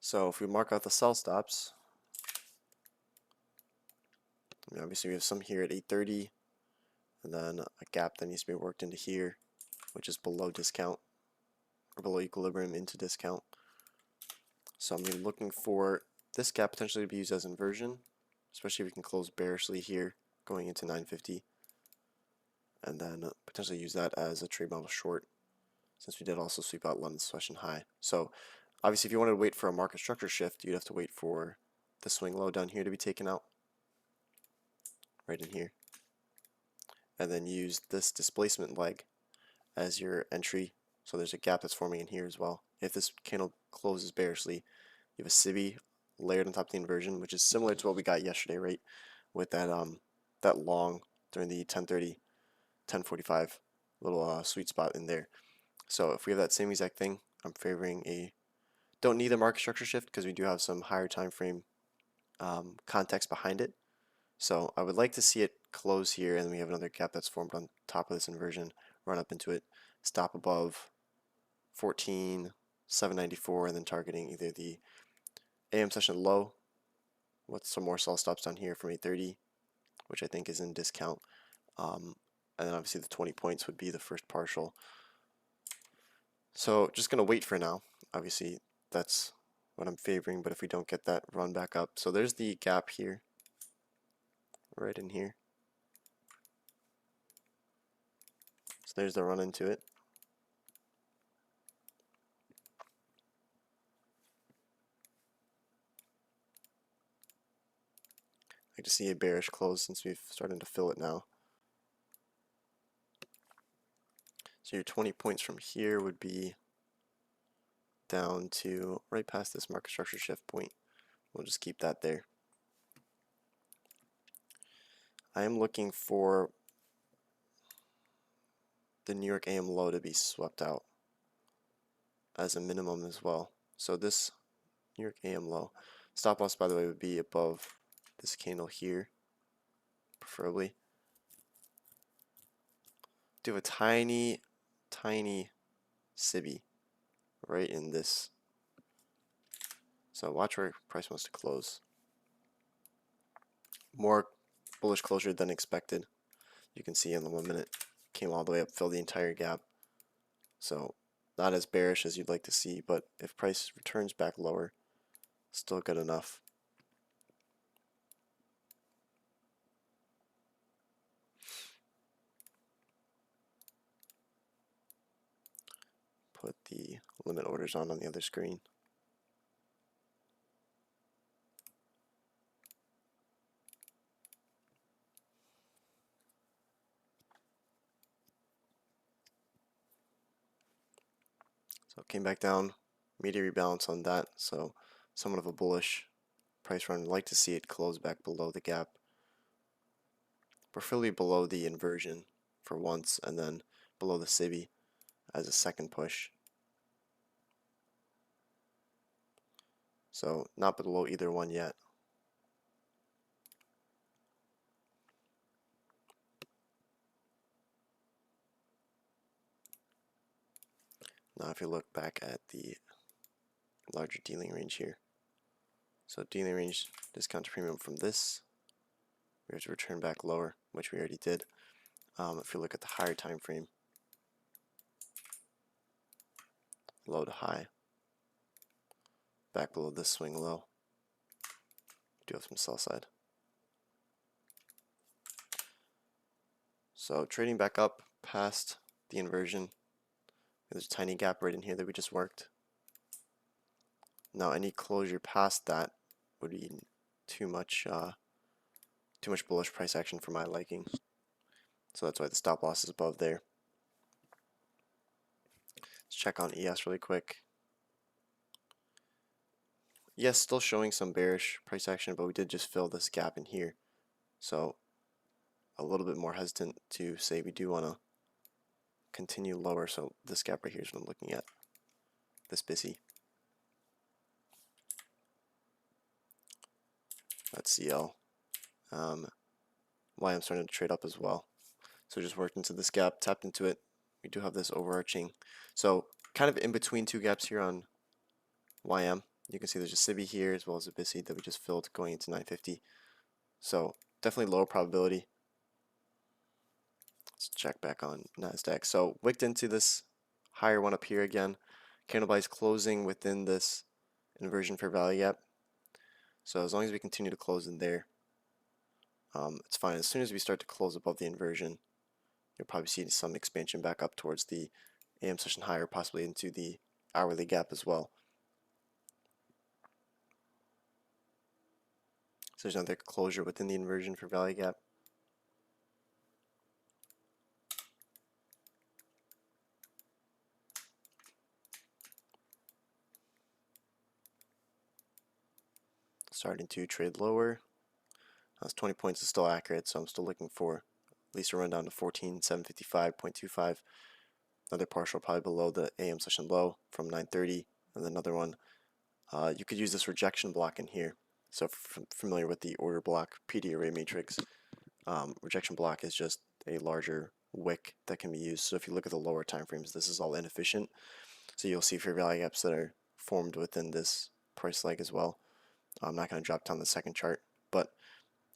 So if we mark out the sell stops, obviously we have some here at 830, and then a gap that needs to be worked into here, which is below discount, or below equilibrium into discount. So I'm looking for this gap potentially to be used as inversion, especially if we can close bearishly here going into 950, and then potentially use that as a trade model short, since we did also sweep out London session high. So obviously if you wanted to wait for a market structure shift, you'd have to wait for the swing low down here to be taken out, right in here, and then use this displacement leg as your entry. So there's a gap that's forming in here as well. If this candle closes bearishly, you have a sibi layered on top of the inversion, which is similar to what we got yesterday, right? With that that long during the 1030, 1045 little sweet spot in there. So if we have that same exact thing, I'm favoring a, don't need a market structure shift because we do have some higher time frame context behind it. So I would like to see it close here, and then we have another gap that's formed on top of this inversion, run up into it, stop above 14,794, and then targeting either the AM session low with some more sell stops down here from 830, which I think is in discount, and then obviously the 20 points would be the first partial. So just gonna wait for now. Obviously that's what I'm favoring, but if we don't get that run back up, so there's the gap here, right in here. So there's the run into it. I like to see a bearish close since we've started to fill it now. So your 20 points from here would be down to right past this market structure shift point. We'll just keep that there. I am looking for the New York AM low to be swept out as a minimum as well. So this New York AM low, stop loss by the way would be above this candle here, preferably. Do a tiny sibi right in this. So watch where price wants to close. More bullish closure than expected. You can see in the 1 minute came all the way up, filled the entire gap. So not as bearish as you'd like to see, but if price returns back lower, still good enough. Put the limit orders on the other screen. So it came back down, immediate rebalance on that, so somewhat of a bullish price run. I'd like to see it close back below the gap, preferably below the inversion for once, and then below the sibi as a second push. So not below either one yet. Now if you look back at the larger dealing range here, so dealing range discount to premium from this, we have to return back lower, which we already did. If you look at the higher time frame, low to high, back below this swing low, do have some sell side. So trading back up past the inversion, there's a tiny gap right in here that we just worked. Now any closure past that would be too much bullish price action for my liking. So that's why the stop loss is above there. Let's check on ES really quick. ES still showing some bearish price action, but we did just fill this gap in here. So a little bit more hesitant to say we do want to continue lower. So this gap right here is what I'm looking at, this bisi. That's CL. Why I'm starting to trade up as well. So just worked into this gap, tapped into it. We do have this overarching. So kind of in between two gaps here on YM. You can see there's a sibi here as well as a bisi that we just filled going into 950. So definitely lower probability. Let's check back on NASDAQ. So wicked into this higher one up here again. Candle buys closing within this inversion fair value gap. So as long as we continue to close in there, it's fine. As soon as we start to close above the inversion, you'll probably see some expansion back up towards the AM session higher, possibly into the hourly gap as well. So there's another closure within the inversion for value gap. Starting to trade lower. That's 20 points is still accurate, so I'm still looking for at least a run down to 14,755.25. Another partial probably below the AM session low from 930, and then another one. You could use this rejection block in here. So familiar with the order block PD array matrix, rejection block is just a larger wick that can be used. So if you look at the lower time frames, this is all inefficient. So you'll see fair value gaps that are formed within this price leg as well. I'm not going to drop down the second chart, but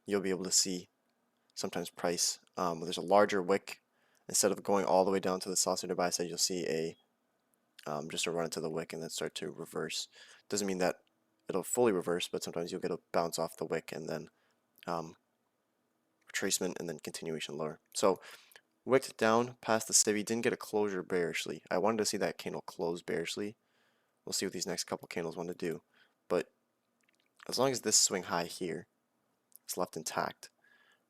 you'll be able to see sometimes price when there's a larger wick, instead of going all the way down to the sell side or buy side, you'll see a just a run into the wick and then start to reverse. Doesn't mean that it'll fully reverse, but sometimes you'll get a bounce off the wick and then retracement and then continuation lower. So wicked down past the sibi, didn't get a closure bearishly. I wanted to see that candle close bearishly. We'll see what these next couple candles want to do, but as long as this swing high here is left intact,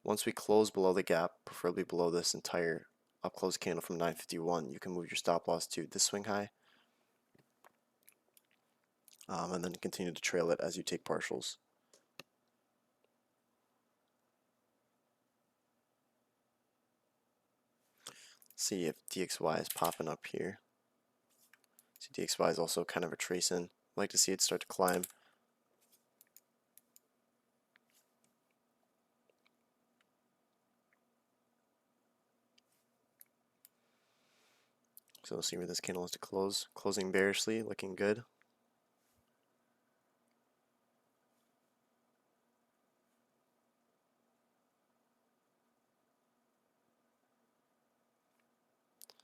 once we close below the gap, preferably below this entire up close candle from 951, you can move your stop loss to this swing high, and then continue to trail it as you take partials. See if DXY is popping up here. See, DXY is also kind of retracing. I'd like to see it start to climb. So we'll see where this candle is to close. Closing bearishly, looking good.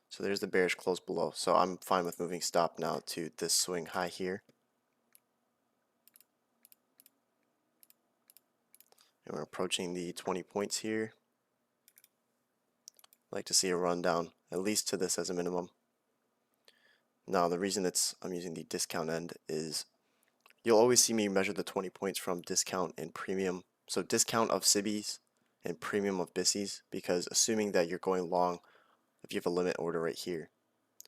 So there's the bearish close below. So I'm fine with moving stop now to this swing high here. And we're approaching the 20 points here. I'd like to see a run down at least to this as a minimum. Now the reason I'm using the discount end is you'll always see me measure the 20 points from discount and premium. So discount of sibis and premium of bisis, because assuming that you're going long, if you have a limit order right here,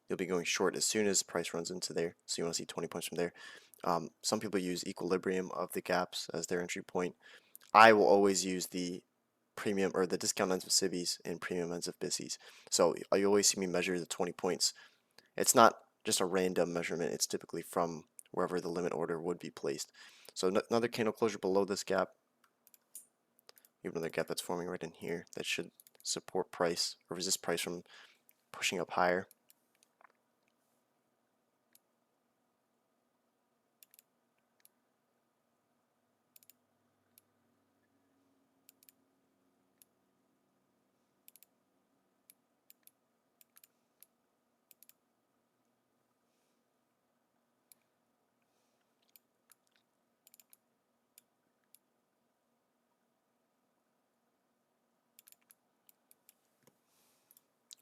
you'll be going short as soon as price runs into there. So you want to see 20 points from there. Some people use equilibrium of the gaps as their entry point. I will always use the premium or the discount ends of sibis and premium ends of bisis. So you always see me measure the 20 points. It's not just a random measurement. It's typically from wherever the limit order would be placed. So another candle closure below this gap. We have another gap that's forming right in here that should support price or resist price from pushing up higher.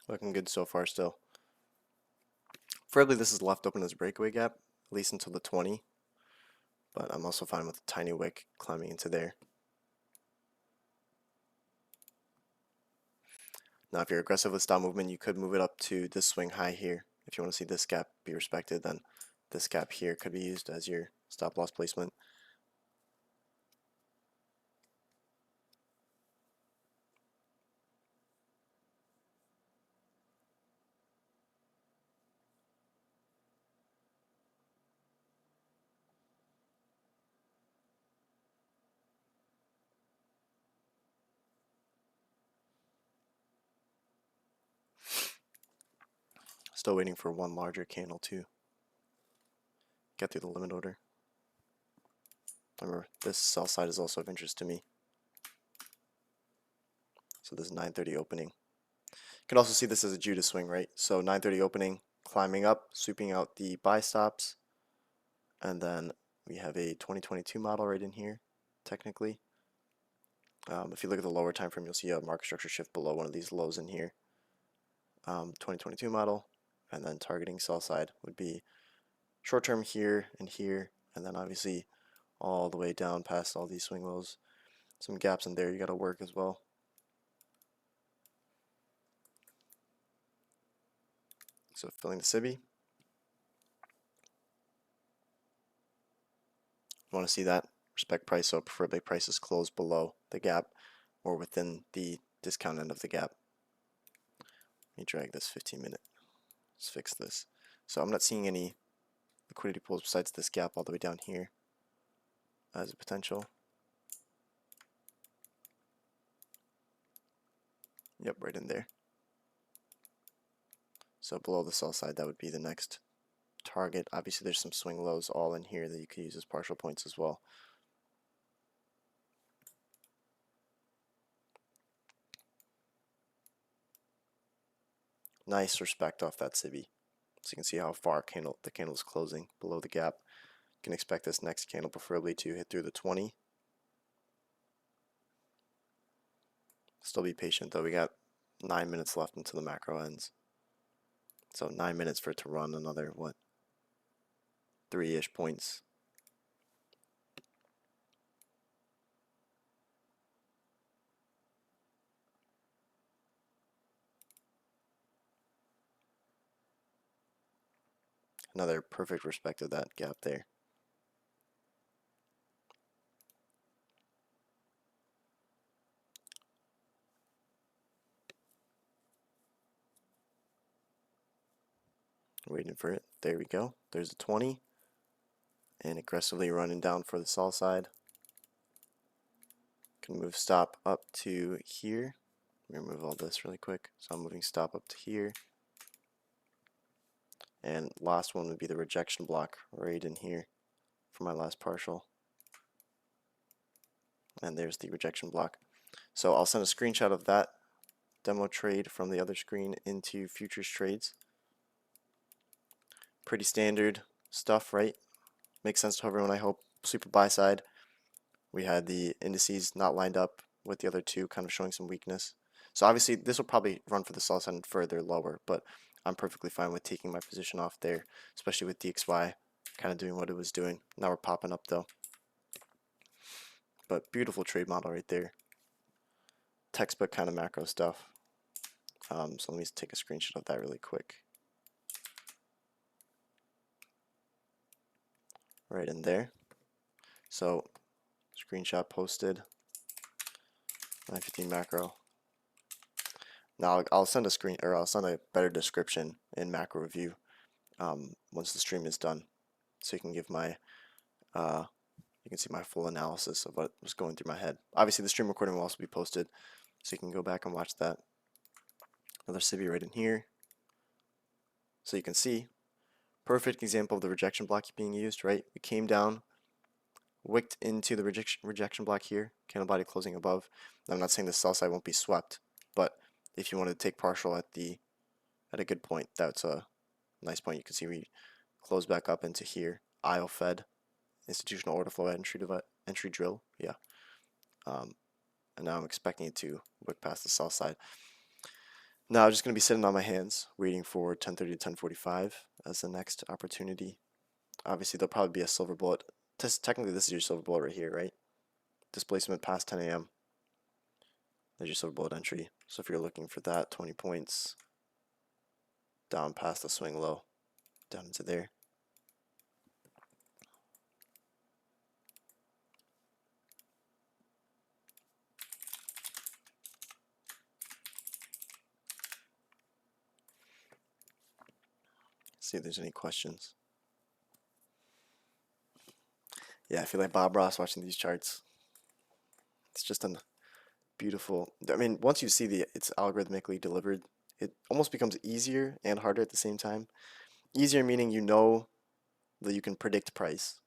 Looking good so far still. Preferably this is left open as a breakaway gap, at least until the 20. But I'm also fine with a tiny wick climbing into there. Now if you're aggressive with stop movement, you could move it up to this swing high here. If you want to see this gap be respected, then this gap here could be used as your stop loss placement. Still waiting for one larger candle to get through the limit order. Remember, this sell side is also of interest to me. So this 9:30 opening. You can also see this as a Judas swing, right? So 9:30 opening, climbing up, sweeping out the buy stops, and then we have a 2022 model right in here, technically. If you look at the lower time frame, you'll see a market structure shift below one of these lows in here. 2022 model, and then targeting sell side would be short term here, and then obviously all the way down past all these swing lows. Some gaps in there you got to work as well. So filling the sibi. You want to see that respect price, so preferably prices close below the gap or within the discount end of the gap. Let me drag this 15-minute. Let's fix this. So I'm not seeing any liquidity pools besides this gap all the way down here as a potential. Yep, right in there. So below the sell side, that would be the next target. Obviously there's some swing lows all in here that you could use as partial points as well. Nice respect off that sibi. So you can see how far the candle is closing below the gap. You can expect this next candle preferably to hit through the 20. Still be patient though. We got 9 minutes left until the macro ends. So 9 minutes for it to run another, what, 3-ish points. Another perfect respect of that gap there. Waiting for it. There we go. There's a 20. And aggressively running down for the sell side. Can move stop up to here. Let me remove all this really quick. So I'm moving stop up to here. And last one would be the rejection block right in here for my last partial. And there's the rejection block. So I'll send a screenshot of that demo trade from the other screen into futures trades. Pretty standard stuff, right? Makes sense to everyone, I hope. Super buy side. We had the indices not lined up with the other two, kind of showing some weakness. So obviously this will probably run for the sell side and further lower, but I'm perfectly fine with taking my position off there, especially with DXY kind of doing what it was doing. Now we're popping up though. But beautiful trade model right there. Textbook kind of macro stuff. So let me take a screenshot of that really quick. Right in there. So screenshot posted. 915 macro. Now I'll send a better description in macro review once the stream is done, so you can give my you can see my full analysis of what was going through my head. Obviously the stream recording will also be posted, so you can go back and watch that. Another sibi right in here, so you can see perfect example of the rejection block being used. Right, we came down, wicked into the rejection block here, candle body closing above. Now, I'm not saying the sell side won't be swept, but if you want to take partial at a good point, that's a nice point. You can see we close back up into here. Aisle fed, institutional order flow entry drill, yeah. And now I'm expecting it to wick past the sell side. Now I'm just going to be sitting on my hands, waiting for 10:30 to 10:45 as the next opportunity. Obviously, there'll probably be a silver bullet. Technically, this is your silver bullet right here, right? Displacement past 10 a.m. There's your silver bullet entry. So if you're looking for that, 20 points down past the swing low, down into there. See if there's any questions. Yeah, I feel like Bob Ross watching these charts. It's just a beautiful. I mean, once you see it's algorithmically delivered, it almost becomes easier and harder at the same time. Easier meaning you know that you can predict price.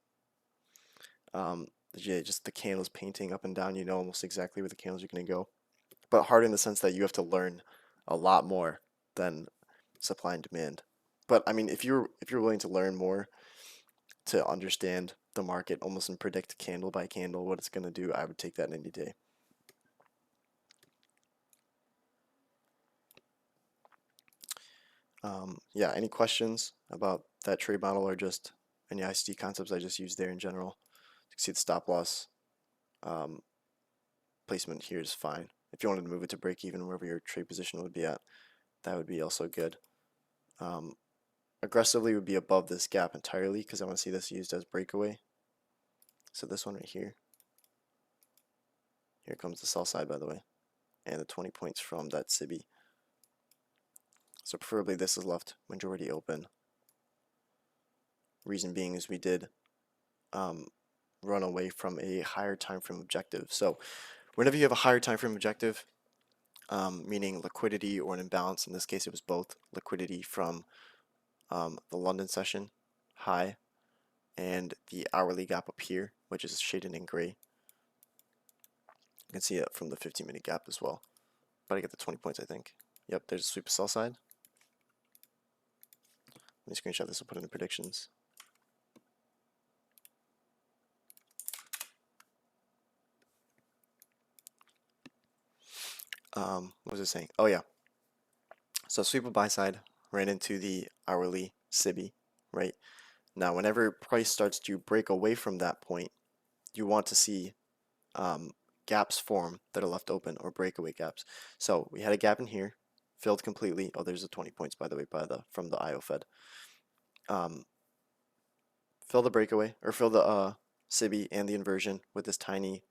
just the candles painting up and down, you know almost exactly where the candles are going to go. But hard in the sense that you have to learn a lot more than supply and demand. But I mean, if you're willing to learn more to understand the market almost and predict candle by candle what it's going to do, I would take that any day. Yeah, any questions about that trade model or just any ICT concepts I just used there in general? You can see the stop loss um, placement here is fine. If you wanted to move it to break even wherever your trade position would be at, that would be also good. Aggressively would be above this gap entirely because I want to see this used as breakaway. So this one right here. Here comes the sell side, by the way, and the 20 points from that sibi. So preferably this is left majority open. Reason being is we did run away from a higher time frame objective. So whenever you have a higher time frame objective, meaning liquidity or an imbalance, in this case it was both, liquidity from the London session high and the hourly gap up here, which is shaded in gray. You can see it from the 15-minute gap as well. But I get the 20 points, I think. Yep, there's a sweep of sell side. Let me screenshot this and put it in the predictions. What was I saying? Oh yeah. So sweep of buy side ran into the hourly sibi, right? Now, whenever price starts to break away from that point, you want to see gaps form that are left open or breakaway gaps. So we had a gap in here, filled completely. Oh, there's the 20 points, by the way, from the IO Fed. Fill the breakaway, or fill the sibi and the inversion with this tiny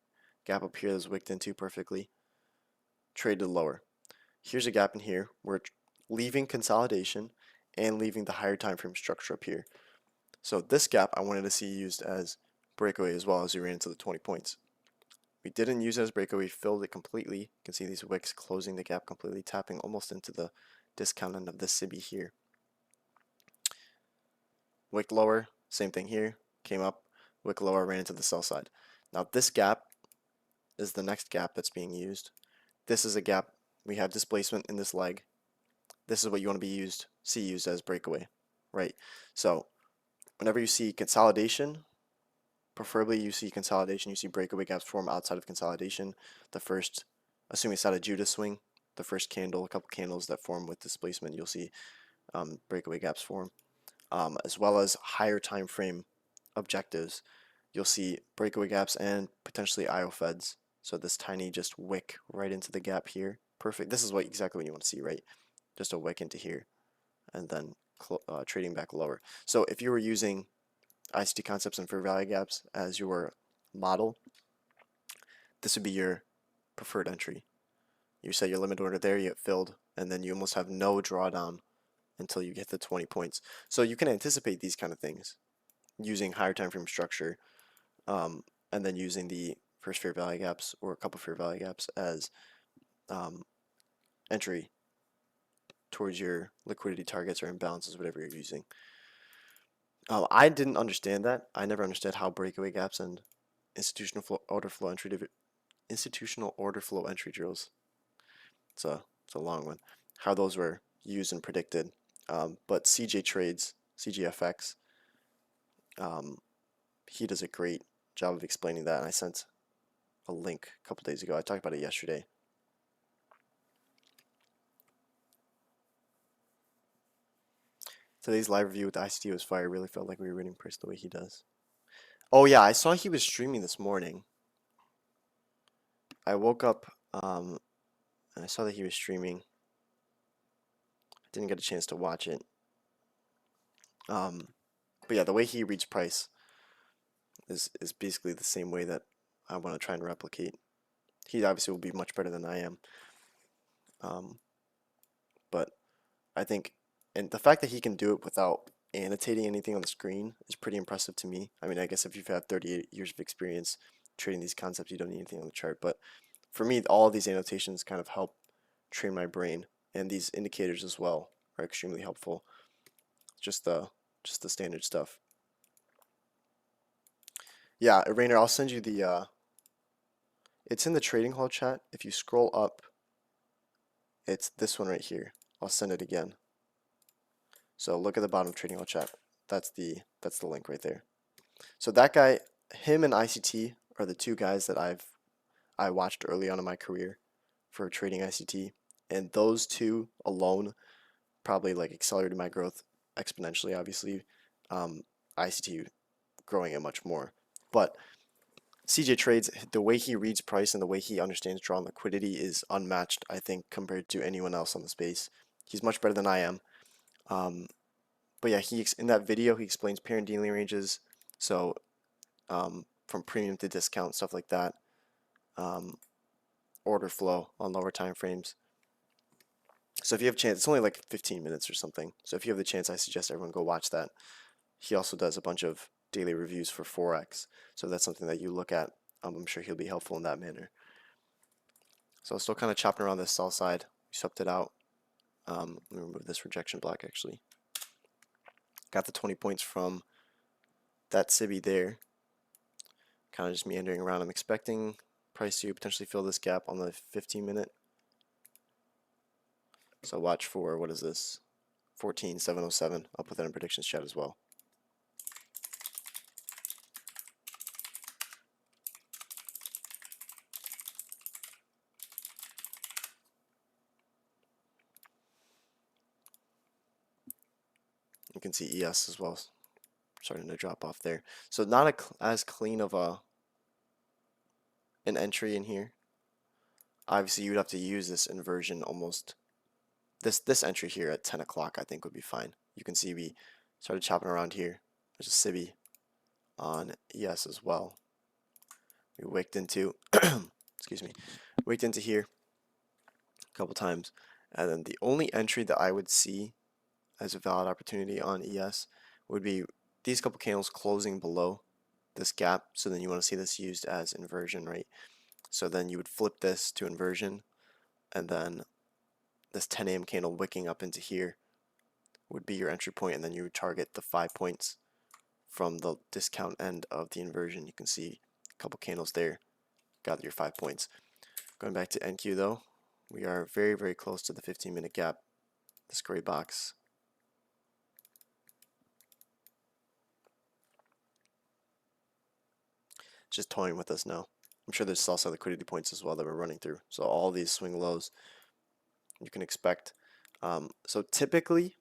gap up here that's wicked into perfectly. Trade to lower. Here's a gap in here. We're leaving consolidation and leaving the higher time frame structure up here. So this gap I wanted to see used as breakaway as well as we ran into the 20 points. We didn't use it as breakaway, we filled it completely. You can see these wicks closing the gap completely, tapping almost into the discount end of this sibi here. Wick lower, same thing here, came up, wick lower, ran into the sell side. Now this gap is the next gap that's being used. This is a gap, we have displacement in this leg. This is what you want to see used as breakaway, right? So whenever you see consolidation, preferably you see breakaway gaps form outside of consolidation. The first, assuming it's not a Judas swing, the first candle, a couple candles that form with displacement, you'll see breakaway gaps form. As well as higher time frame objectives, you'll see breakaway gaps and potentially IO Feds. So this tiny just wick right into the gap here. Perfect. This is exactly what you want to see, right? Just a wick into here and then trading back lower. So if you were using ICT concepts and fair value gaps as your model, this would be your preferred entry. You set your limit order there, you get filled, and then you almost have no drawdown until you get the 20 points. So you can anticipate these kind of things using higher time frame structure, and then using the first fair value gaps or a couple fair value gaps as entry towards your liquidity targets or imbalances, whatever you're using. I didn't understand that. I never understood how breakaway gaps and institutional order flow entry drills. It's a long one. How those were used and predicted. But CJ Trades, CJFX, he does a great job of explaining that, and I sent a link a couple days ago. I talked about it yesterday. Today's live review with ICT was fire. Really felt like we were reading price the way he does. Oh yeah, I saw he was streaming this morning. I woke up and I saw that he was streaming. I didn't get a chance to watch it. But yeah, the way he reads price is basically the same way that I want to try and replicate. He obviously will be much better than I am. But I think, and the fact that he can do it without annotating anything on the screen is pretty impressive to me. I mean, I guess if you've had 38 years of experience trading these concepts, you don't need anything on the chart. But for me, all of these annotations kind of help train my brain, and these indicators as well are extremely helpful. Just the standard stuff. Yeah, Rainer, I'll send you the it's in the trading hall chat. If you scroll up, it's this one right here. I'll send it again. So look at the bottom of trading hall chat. That's the link right there. So that guy, him and ICT are the two guys that I watched early on in my career for trading ICT, and those two alone probably like accelerated my growth exponentially. Obviously, ICT growing it much more, but CJ trades, the way he reads price and the way he understands draw and liquidity is unmatched, I think, compared to anyone else on the space. He's much better than I am. Um, but yeah, in that video he explains pair and dealing ranges, so from premium to discount, stuff like that. Um, Order flow on lower time frames. So if you have a chance, it's only like 15 minutes or something. So if you have the chance, I suggest everyone go watch that. He also does a bunch of daily reviews for Forex. So if that's something that you look at, I'm sure he'll be helpful in that manner. So still kind of chopping around this sell side. We swept it out. Let me remove this rejection block actually. Got the 20 points from that sibi there. Kind of just meandering around. I'm expecting price to potentially fill this gap on the 15-minute. So watch for, what is this? 14,707. I'll put that in predictions chat as well. You can see ES as well, starting to drop off there. So not as clean of an entry in here. Obviously, you'd have to use this inversion almost. This entry here at 10 o'clock, I think, would be fine. You can see we started chopping around here. There's a sibi on ES as well. We wicked into, excuse me, wicked into here a couple times, and then the only entry that I would see as a valid opportunity on ES would be these couple candles closing below this gap. So then you want to see this used as inversion, right? So then you would flip this to inversion, and then this 10 a.m. candle wicking up into here would be your entry point, and then you would target the 5 points from the discount end of the inversion. You can see a couple candles there, got your 5 points. Going back to NQ though, we are very, very close to the 15-minute gap, this gray box. Just toying with us now. I'm sure there's also liquidity points as well that we're running through. So all these swing lows you can expect. So typically,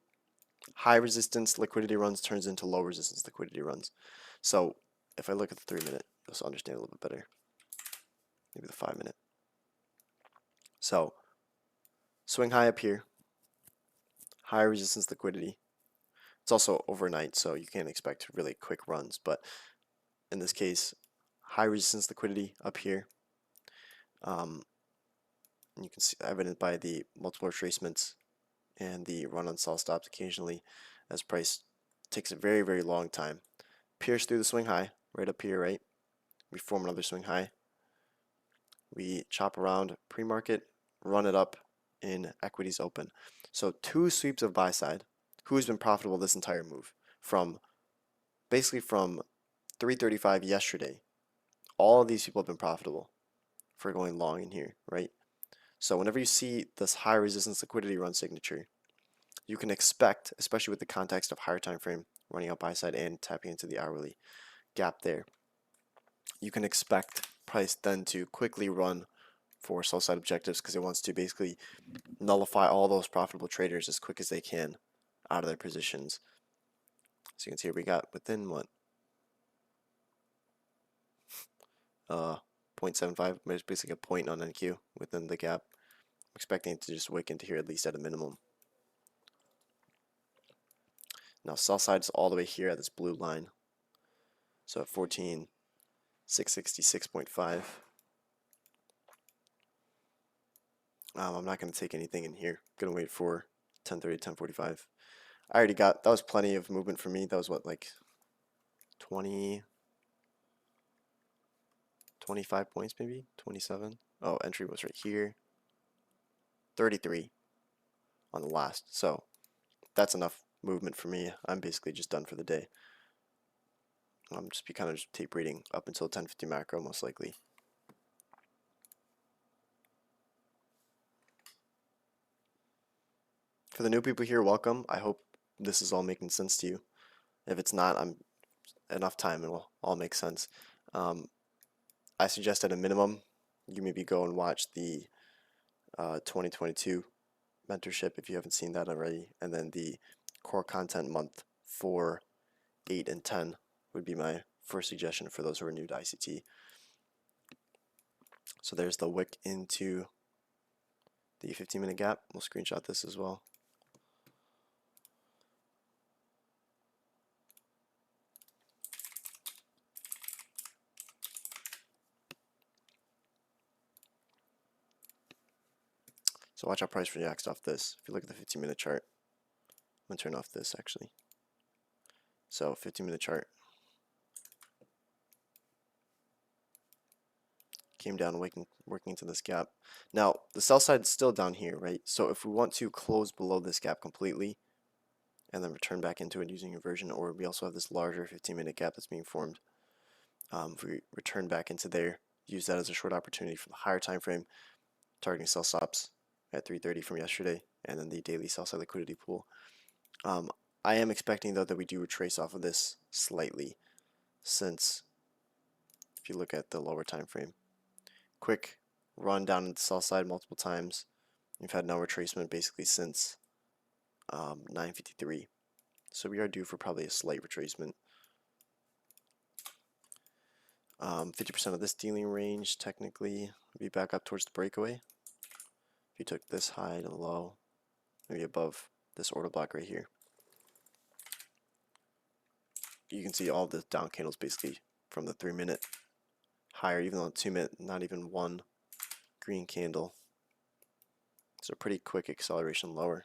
high resistance liquidity runs turns into low resistance liquidity runs. So if I look at the 3-minute, you'll understand a little bit better. Maybe the 5-minute. So swing high up here, high resistance liquidity. It's also overnight, so you can't expect really quick runs. But in this case, high resistance liquidity up here. You can see evident by the multiple retracements and the run on sell stops occasionally as price takes a very, very long time. Pierce through the swing high, right up here, right? We form another swing high. We chop around pre-market, run it up in equities open. So 2 sweeps of buy side. Who's been profitable this entire move? Basically from 335 yesterday, all of these people have been profitable for going long in here, right? So whenever you see this high resistance liquidity run signature, you can expect, especially with the context of higher time frame, running up buy side and tapping into the hourly gap there, you can expect price then to quickly run for sell side objectives because it wants to basically nullify all those profitable traders as quick as they can out of their positions. So you can see here we got within what? 0.75, it's basically a point on NQ within the gap. I'm expecting it to just wick into here at least at a minimum. Now sell side is all the way here at this blue line. So at 14,666.5. I'm not going to take anything in here. Going to wait for 10:30, 10:45. I already got, that was plenty of movement for me. That was what, like 20, 25 points maybe? 27? Oh, entry was right here. 33 on the last. So that's enough movement for me. I'm basically just done for the day. Just be kind of just tape reading up until 1050 macro most likely. For the new people here, welcome. I hope this is all making sense to you. If it's not, enough time, it will all make sense. I suggest at a minimum, you maybe go and watch the 2022 mentorship if you haven't seen that already, and then the core content month 4, 8, and 10 would be my first suggestion for those who are new to ICT. So there's the wick into the 15-minute gap. We'll screenshot this as well. So watch how price reacts off this. If you look at the 15-minute chart, I'm going to turn off this actually. So 15-minute chart came down working into this gap. Now the sell side is still down here, right? So if we want to close below this gap completely and then return back into it using inversion, or we also have this larger 15-minute gap that's being formed. If we return back into there, use that as a short opportunity for the higher time frame, targeting sell stops at 330 from yesterday, and then the daily sell side liquidity pool. I am expecting though that we do retrace off of this slightly, since if you look at the lower time frame, quick run down to the sell side multiple times. We've had no retracement basically since 9:53, so we are due for probably a slight retracement. 50% of this dealing range technically would be back up towards the breakaway. If you took this high to low, maybe above this order block right here, you can see all the down candles basically from the 3-minute higher, even on the 2-minute, not even one green candle. So pretty quick acceleration lower.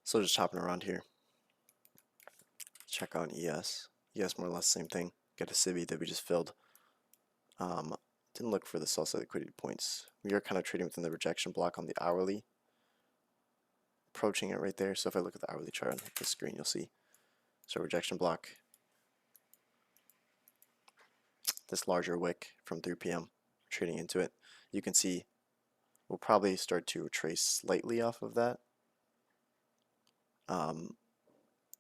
So just chopping around here. Check on ES. ES more or less same thing. Get a sibi that we just filled. Didn't look for the sell side liquidity points. We are kind of trading within the rejection block on the hourly, approaching it right there. So if I look at the hourly chart on the screen, you'll see. So rejection block, this larger wick from 3 p.m. trading into it. You can see we'll probably start to retrace slightly off of that.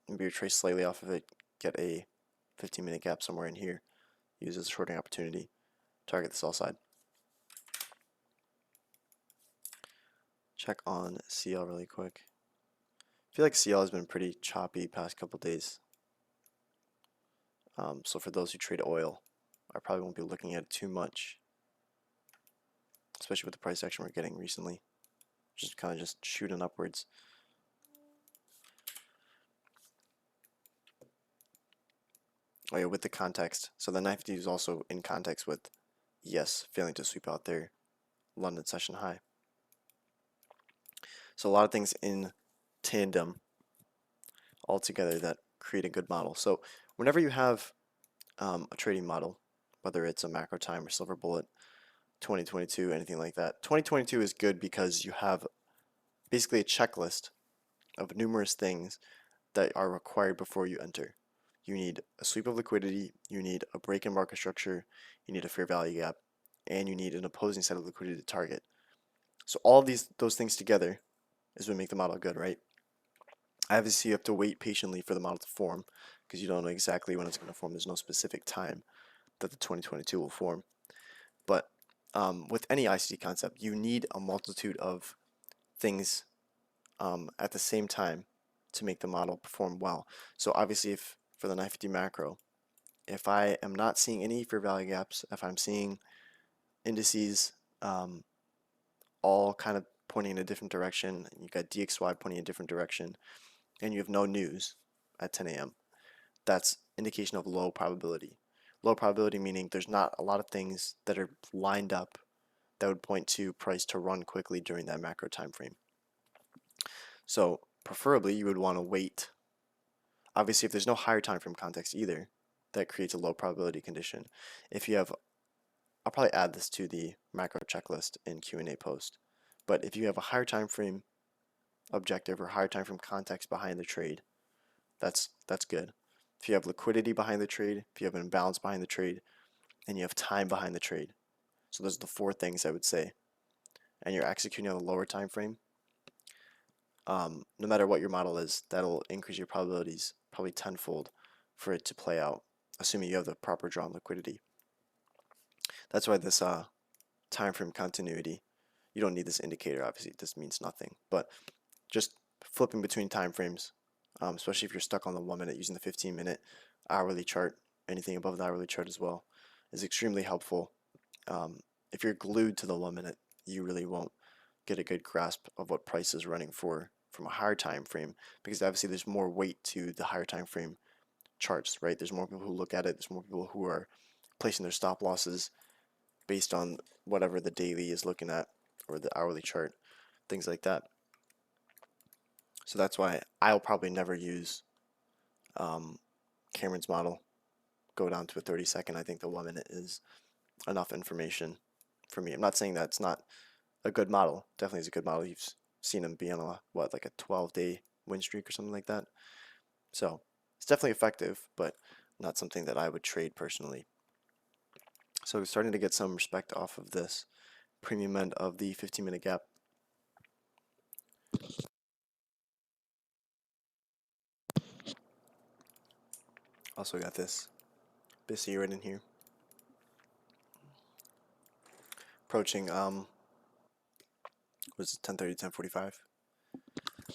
Maybe retrace slightly off of it, get a 15-minute gap somewhere in here, use it as a shorting opportunity, target the sell side. Check on CL really quick. I feel like CL has been pretty choppy past couple days. So for those who trade oil, I probably won't be looking at it too much, especially with the price action we're getting recently. Just kind of just shooting upwards. Oh yeah, with the context. So the 950 is also in context with ES failing to sweep out their London session high. So a lot of things in tandem all together that create a good model. So whenever you have a trading model, whether it's a macro time or silver bullet, 2022, anything like that, 2022 is good because you have basically a checklist of numerous things that are required before you enter. You need a sweep of liquidity, you need a break in market structure, you need a fair value gap, and you need an opposing set of liquidity to target. So all of those things together is what make the model good, right? Obviously, you have to wait patiently for the model to form because you don't know exactly when it's going to form. There's no specific time that the 2022 will form. But with any ICT concept, you need a multitude of things at the same time to make the model perform well. So obviously, if for the 950 macro, if I am not seeing any fair value gaps, if I'm seeing indices all kind of pointing in a different direction. You got DXY pointing in a different direction, and you have no news at 10 a.m. That's indication of low probability. Low probability meaning there's not a lot of things that are lined up that would point to price to run quickly during that macro time frame. So preferably you would want to wait. Obviously, if there's no higher time frame context either, that creates a low probability condition. If you have, I'll probably add this to the macro checklist in Q&A post. But if you have a higher time frame objective or higher time frame context behind the trade, that's good. If you have liquidity behind the trade, if you have an imbalance behind the trade, and you have time behind the trade. So those are the four things I would say. And you're executing on a lower time frame, no matter what your model is, that'll increase your probabilities probably tenfold for it to play out, assuming you have the proper drawn liquidity. That's why this time frame continuity, you don't need this indicator, obviously this means nothing, but just flipping between time frames, especially if you're stuck on the 1 minute using the 15-minute hourly chart, anything above the hourly chart as well, is extremely helpful. If you're glued to the 1 minute, you really won't get a good grasp of what price is running for from a higher time frame, because obviously there's more weight to the higher time frame charts, right? There's more people who look at it, there's more people who are placing their stop losses based on whatever the daily is looking at or the hourly chart, things like that. So that's why I'll probably never use Cameron's model, go down to a 30-second. I think the 1 minute is enough information for me. I'm not saying that's not a good model. Definitely is a good model. You've seen him be on a, what, like a 12-day win streak or something like that. So it's definitely effective, but not something that I would trade personally. So we're starting to get some respect off of this premium end of the 15-minute gap. Also got this bisi right in here. Approaching was it 10:30, 10:45?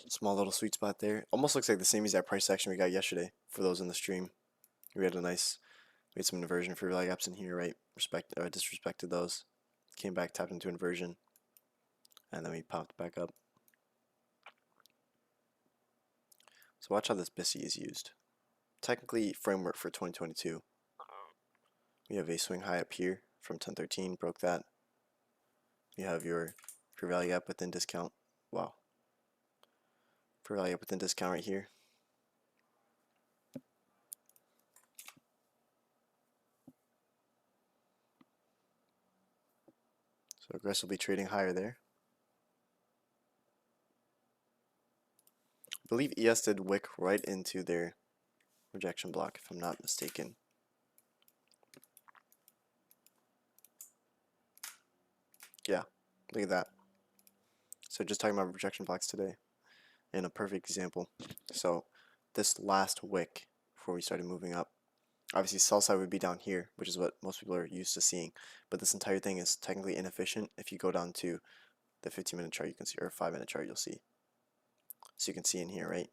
Small little sweet spot there. Almost looks like the same as that price action we got yesterday for those in the stream. We had some inversion for value gaps in here, right? Disrespected those. Came back, tapped into inversion, and then we popped back up. So watch how this bisi is used. Technically, framework for 2022. We have a swing high up here from 1013, broke that. You have your value gap within discount. Wow. For value gap within discount right here. So aggressively trading higher there. I believe ES did wick right into their rejection block, if I'm not mistaken. Yeah, look at that. So just talking about rejection blocks today, and a perfect example. So this last wick before we started moving up, obviously sell side would be down here, which is what most people are used to seeing, but this entire thing is technically inefficient. If you go down to the 15-minute chart, you can see, or 5-minute chart, you'll see. So you can see in here, right?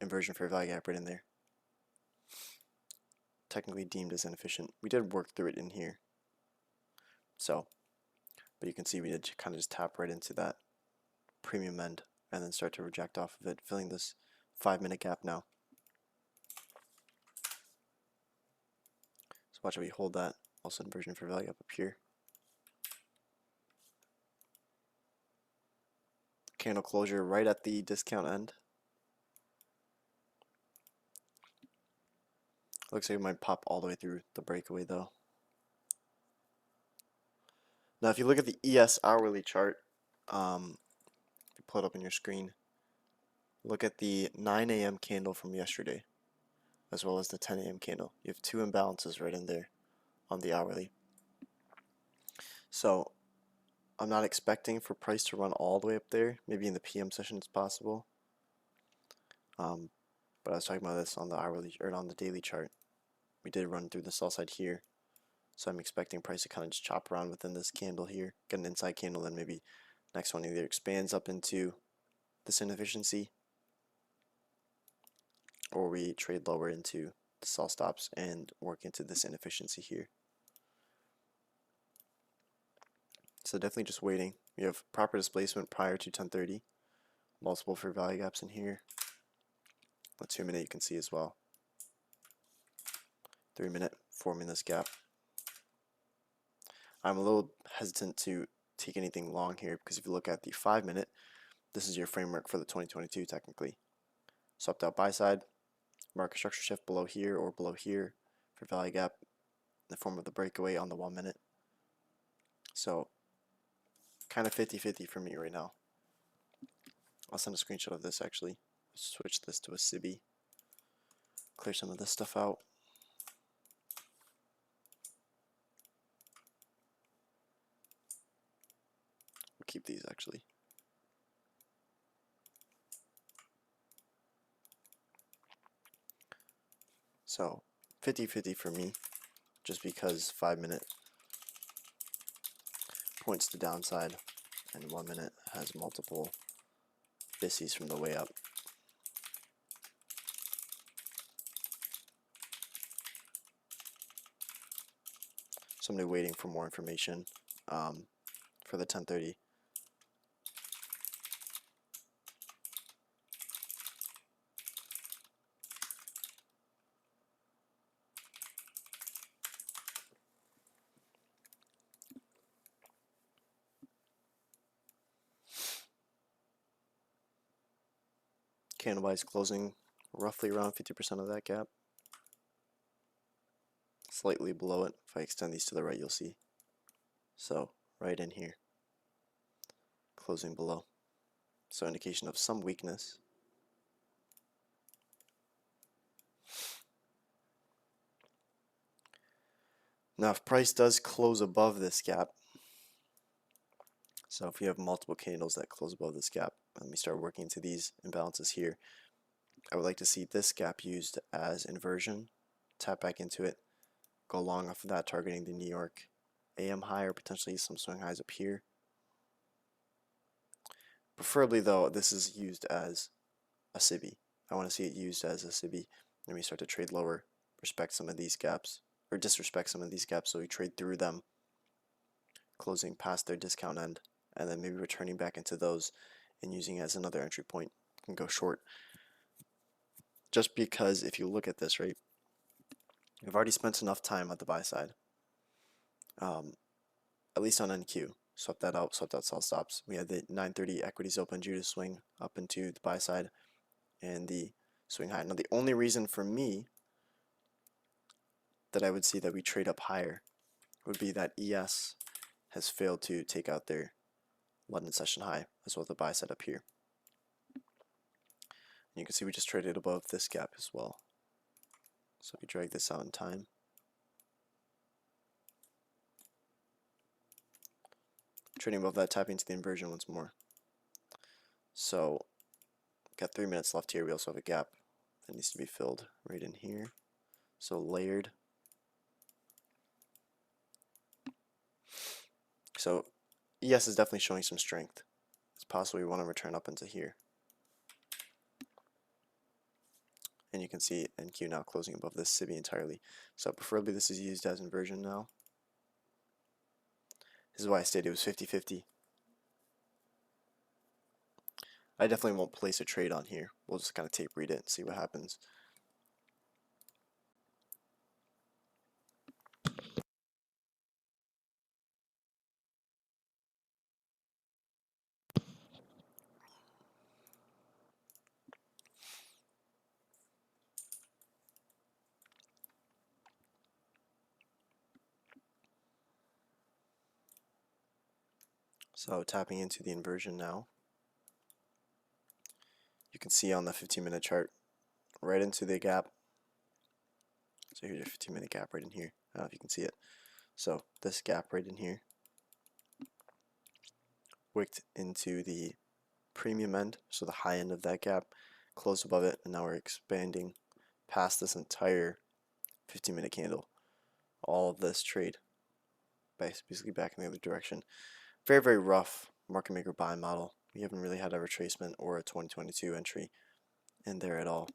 Inversion for value gap right in there. Technically deemed as inefficient. We did work through it in here. So, but you can see we did kind of just tap right into that premium end and then start to reject off of it, filling this 5-minute gap now. So watch how we hold that. Also inversion for value up here. Candle closure right at the discount end. Looks like it might pop all the way through the breakaway though. Now if you look at the ES hourly chart, if you pull it up on your screen, look at the 9 a.m. candle from yesterday, as well as the 10 a.m. candle. You have two imbalances right in there on the hourly. So I'm not expecting for price to run all the way up there. Maybe in the PM session it's possible. But I was talking about this on the hourly or on the daily chart. We did run through the sell side here. So I'm expecting price to kind of just chop around within this candle here, get an inside candle, then maybe next one either expands up into this inefficiency, or we trade lower into the sell stops and work into this inefficiency here. So definitely just waiting. We have proper displacement prior to 10:30. Multiple fair value gaps in here. The 2 minute you can see as well. 3 minute forming this gap. I'm a little hesitant to take anything long here because if you look at the 5 minute, this is your framework for the 2022 technically. Swept out buy side, market structure shift below here or below here for value gap in the form of the breakaway on the 1 minute. So kind of 50-50 for me right now. I'll send a screenshot of this actually. Switch this to a sibi. Clear some of this stuff out. We'll keep these actually. So 50-50 for me, just because 5 minute points to downside and 1 minute has multiple bisis from the way up. Somebody waiting for more information for the 10:30. Candlewise closing roughly around 50% of that gap. Slightly below it. If I extend these to the right, you'll see. So right in here, closing below. So indication of some weakness. Now if price does close above this gap, so if you have multiple candles that close above this gap, let me start working into these imbalances here. I would like to see this gap used as inversion, tap back into it, go long off of that, targeting the New York AM high or potentially some swing highs up here. Preferably though, this is used as a sibi. I want to see it used as a sibi. Then we start to trade lower, respect some of these gaps, or disrespect some of these gaps, so we trade through them, closing past their discount end, and then maybe returning back into those and using it as another entry point and go short. Just because if you look at this, right, we've already spent enough time at the buy side, at least on NQ. Swept that out, swept out sell stops. We had the 9:30 equities open due to swing up into the buy side and the swing high. Now the only reason for me that I would see that we trade up higher would be that ES has failed to take out their London session high as well as the buy side up here. And you can see we just traded above this gap as well. So if you drag this out in time, trading above that, tapping into the inversion once more. So got 3 minutes left here. We also have a gap that needs to be filled right in here. So layered. So ES is definitely showing some strength. It's possible we want to return up into here. And you can see NQ now closing above this sibi entirely. So preferably this is used as inversion now. This is why I stated it was 50-50. I definitely won't place a trade on here. We'll just kind of tape read it and see what happens. So tapping into the inversion now. You can see on the 15-minute chart right into the gap. So here's your 15-minute gap right in here. I don't know if you can see it. So this gap right in here wicked into the premium end, so the high end of that gap, closed above it, and now we're expanding past this entire 15-minute candle. All of this trade basically back in the other direction. Very, very rough market maker buy model. We haven't really had a retracement or a 2022 entry in there at all.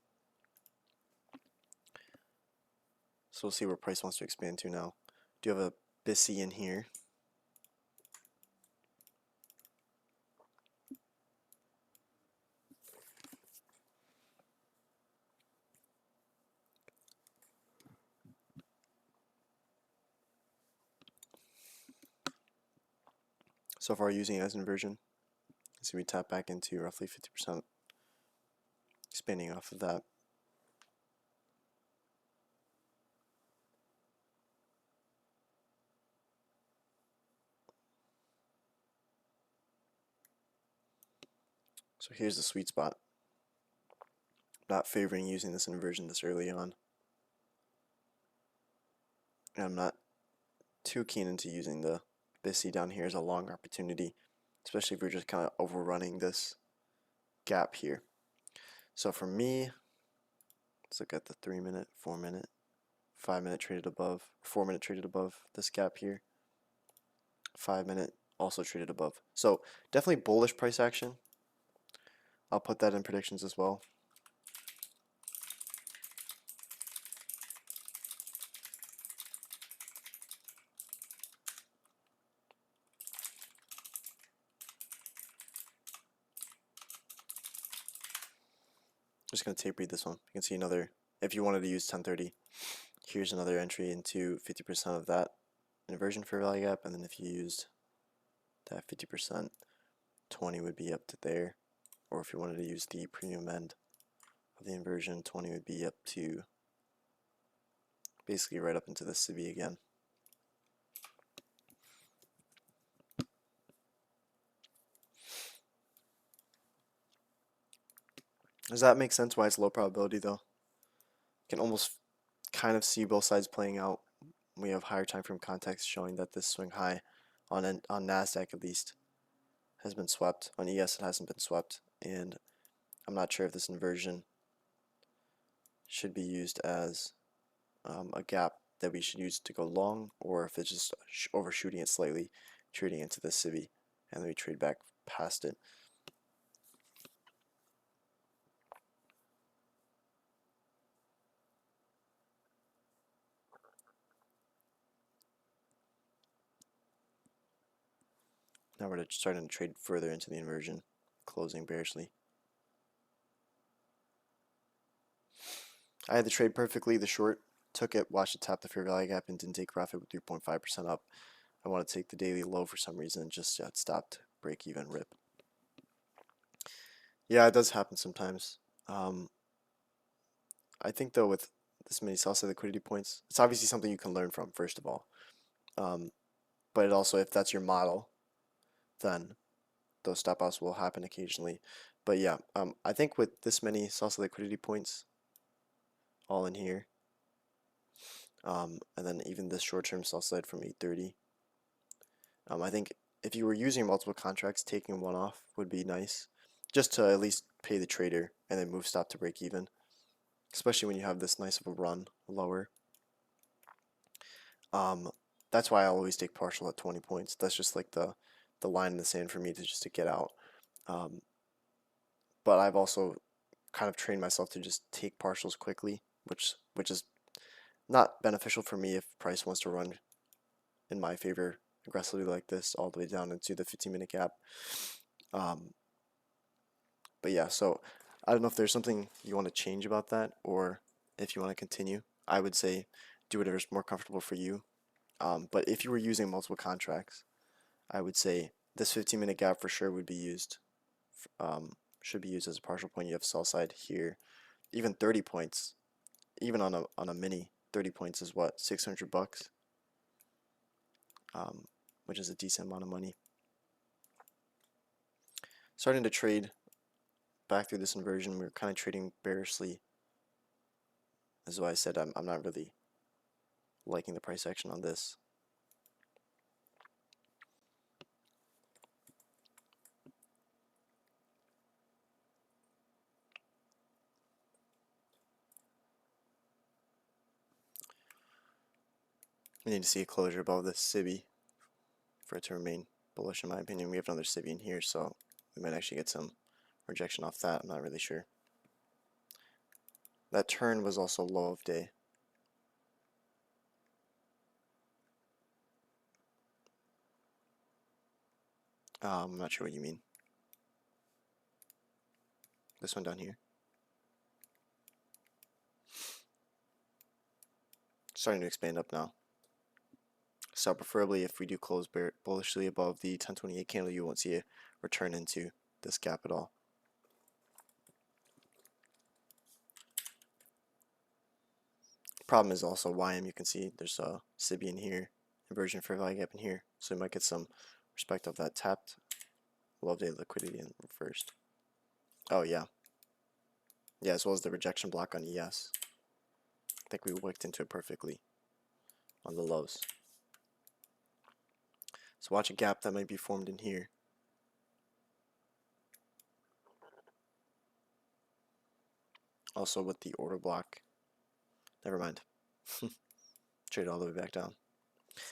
So we'll see where price wants to expand to now. Do you have a bisi in here? so far using it as inversion. So we tap back into roughly 50%, expanding off of that. So here's the sweet spot. Not favoring using this inversion this early on. And I'm not too keen into using the bisi down here as a long opportunity, especially if we're just kind of overrunning this gap here. So for me, let's look at the 3 minute, 4 minute, 5 minute traded above, 4 minute traded above this gap here. 5 minute also traded above. So definitely bullish price action. I'll put that in predictions as well. Just going to tape read this one. You can see another, if you wanted to use 1030, here's another entry into 50% of that inversion fair value gap, and then if you used that 50%, 20 would be up to there, or if you wanted to use the premium end of the inversion, 20 would be up to basically right up into the sibi again. Does that make sense why it's low probability though? You can almost kind of see both sides playing out. We have higher time frame context showing that this swing high on NASDAQ at least has been swept. On ES it hasn't been swept, and I'm not sure if this inversion should be used as a gap that we should use to go long, or if it's just overshooting it slightly, trading into the sibi, and then we trade back past it. Now we're starting to trade further into the inversion, closing bearishly. I had the trade perfectly, the short, took it, watched it tap the fair value gap, and didn't take profit with 3.5% up. I want to take the daily low for some reason, just stopped, break even, rip. Yeah, it does happen sometimes. I think though with this many sell-side liquidity points, it's obviously something you can learn from, first of all. But it also, if that's your model, then those stop loss will happen occasionally. But yeah, I think with this many sell-side liquidity points all in here, and then even this short-term sell-side from 830, I think if you were using multiple contracts, taking one off would be nice, just to at least pay the trader and then move stop to break even, especially when you have this nice of a run lower. That's why I always take partial at 20 points. That's just like the line in the sand for me to get out. But I've also kind of trained myself to just take partials quickly, which is not beneficial for me if price wants to run in my favor aggressively like this all the way down into the 15-minute gap. But yeah, so I don't know if there's something you want to change about that, or if you want to continue. I would say do whatever's more comfortable for you. But if you were using multiple contracts, I would say this 15-minute gap for sure would be used. Should be used as a partial point. You have sell side here, even 30 points, even on a mini. 30 points is what, $600, which is a decent amount of money. Starting to trade back through this inversion, we're kind of trading bearishly. As why I said I'm not really liking the price action on this. We need to see a closure above this sibi for it to remain bullish in my opinion. We have another sibi in here, so we might actually get some rejection off that. I'm not really sure. That turn was also low of day. I'm not sure what you mean. This one down here. Starting to expand up now. So preferably if we do close bullishly above the 1028 candle, you won't see a return into this gap at all. Problem is also YM. You can see there's a sibi in here, inversion fair value gap in here, so we might get some respect of that tapped low day liquidity in first. Oh yeah, as well as the rejection block on ES. I think we wicked into it perfectly on the lows. So watch a gap that might be formed in here. Also with the order block. Never mind. Trade all the way back down.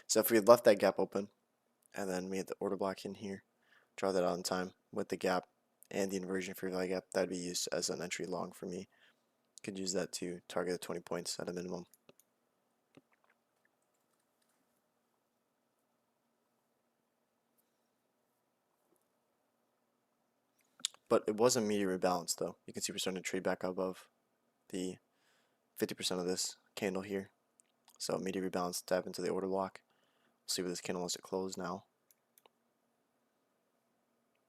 So if we had left that gap open, and then we had the order block in here, draw that out in time with the gap and the inversion fair value gap, that'd be used as an entry long for me. Could use that to target the 20 points at a minimum. But it was a immediate rebalance though. You can see we're starting to trade back above the 50% of this candle here. So immediate rebalance, tap into the order block. We'll see where this candle wants to close now.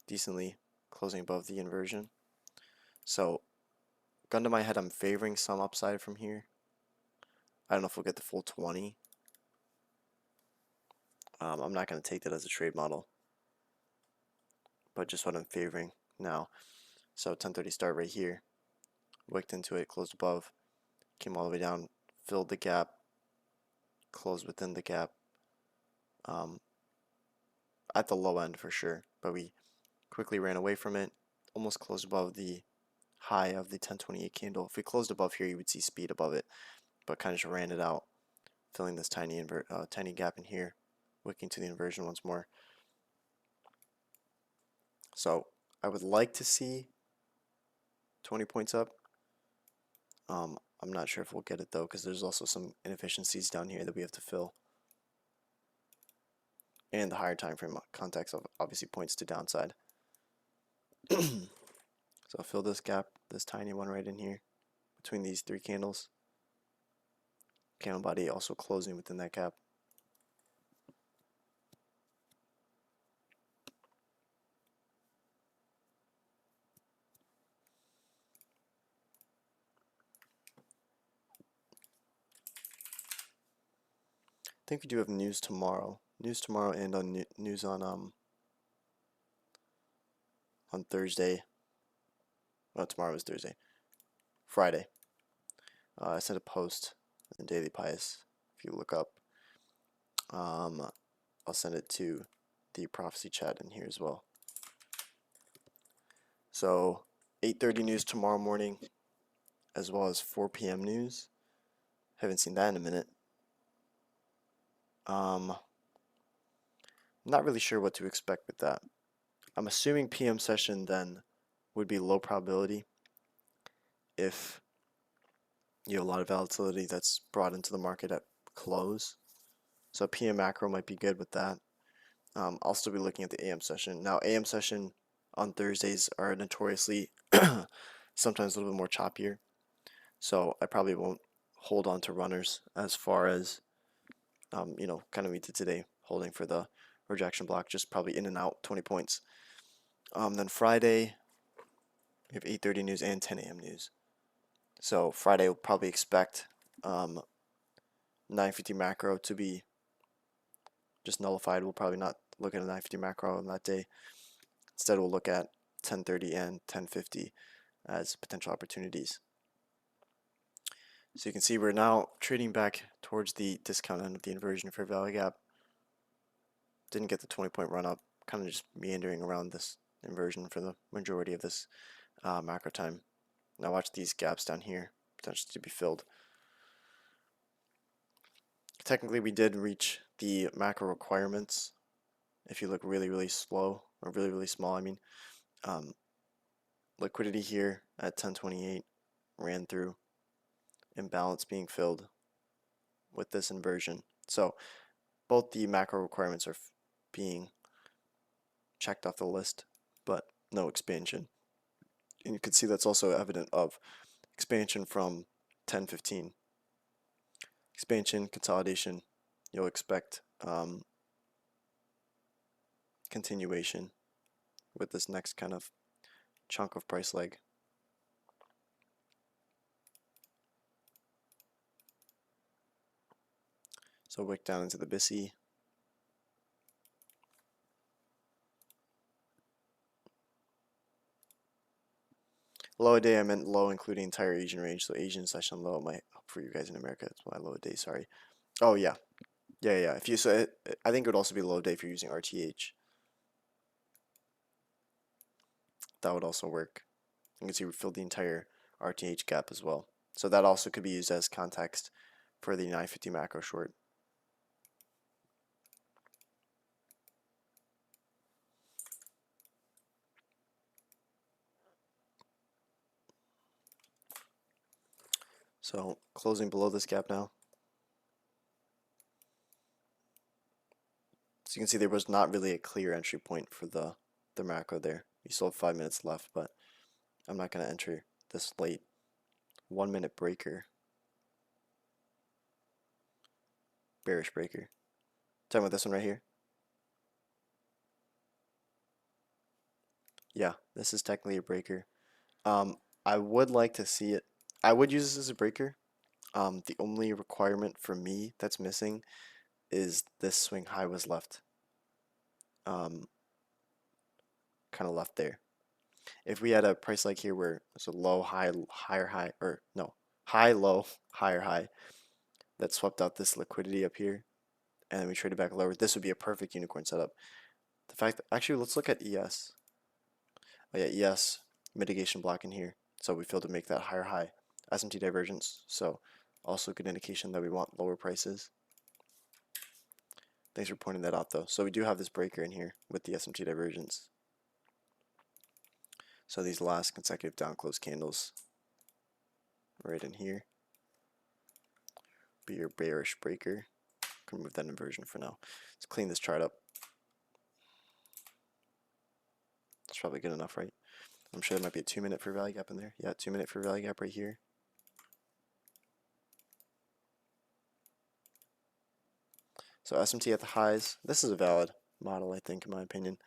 Decently closing above the inversion. So gun to my head, I'm favoring some upside from here. I don't know if we'll get the full 20. I'm not going to take that as a trade model, but just what I'm favoring now. So 1030 start right here, wicked into it, closed above, came all the way down, filled the gap, closed within the gap, at the low end for sure, but we quickly ran away from it, almost closed above the high of the 1028 candle. If we closed above here, you would see speed above it, but kind of just ran it out, filling this tiny gap in here, wicking to the inversion once more. So I would like to see 20 points up. I'm not sure if we'll get it though, because there's also some inefficiencies down here that we have to fill. And the higher time frame context obviously points to downside. So I'll fill this gap, this tiny one right in here, between these three candles. Candle body also closing within that gap. I think we do have news tomorrow. News tomorrow and on news on Thursday. Well, tomorrow is Thursday. Friday. I sent a post in Daily Pious. If you look up, I'll send it to the prophecy chat in here as well. So 8:30 news tomorrow morning, as well as 4 p.m. news. Haven't seen that in a minute. Not really sure what to expect with that. I'm assuming PM session then would be low probability if you have a lot of volatility that's brought into the market at close. So PM macro might be good with that. I'll still be looking at the AM session. Now AM session on Thursdays are notoriously sometimes a little bit more choppier. So I probably won't hold on to runners as far as kind of we did today, holding for the rejection block, just probably in and out 20 points. Then Friday we have 8:30 news and 10 a.m. news. So Friday we'll probably expect 950 macro to be just nullified. We'll probably not look at a 950 macro on that day. Instead we'll look at 1030 and 1050 as potential opportunities. So you can see we're now trading back towards the discount end of the inversion fair value gap. Didn't get the 20-point run up, kind of just meandering around this inversion for the majority of this macro time. Now watch these gaps down here, potentially to be filled. Technically we did reach the macro requirements. If you look really, really slow, or really, really small, I mean, liquidity here at 1028 ran through, imbalance being filled with this inversion. So both the macro requirements are being checked off the list, but no expansion. And you can see that's also evident of expansion from 1015. Expansion, consolidation, you'll expect continuation with this next kind of chunk of price leg. So wick down into the bisi. Low a day, I meant low including entire Asian range, so Asian session low might for you guys in America. That's why low a day. Sorry. Oh yeah, yeah. If you I think it would also be low a day if you're using RTH. That would also work. You can see we filled the entire RTH gap as well. So that also could be used as context for the 950 macro short. So closing below this gap now. So you can see there was not really a clear entry point for the macro there. You still have 5 minutes left, but I'm not going to enter this late. 1 minute breaker. Bearish breaker. Talking about this one right here. Yeah, this is technically a breaker. I would like to see it. I would use this as a breaker. The only requirement for me that's missing is this swing high was left. Kind of left there. If we had a price like here where it's a low, high, higher high, or no, high, low, higher high, that swept out this liquidity up here, and then we traded back lower, this would be a perfect unicorn setup. The fact that, actually, let's look at ES. Oh yeah, ES, mitigation block in here. So we failed to make that higher high. SMT divergence, so also a good indication that we want lower prices. Thanks for pointing that out though. So we do have this breaker in here with the SMT divergence. So these last consecutive down close candles right in here be your bearish breaker. Can remove that inversion for now. Let's clean this chart up. It's probably good enough, right? I'm sure there might be a 2 minute for value gap in there. Yeah, 2 minute for value gap right here. So SMT at the highs. This is a valid model, I think, in my opinion,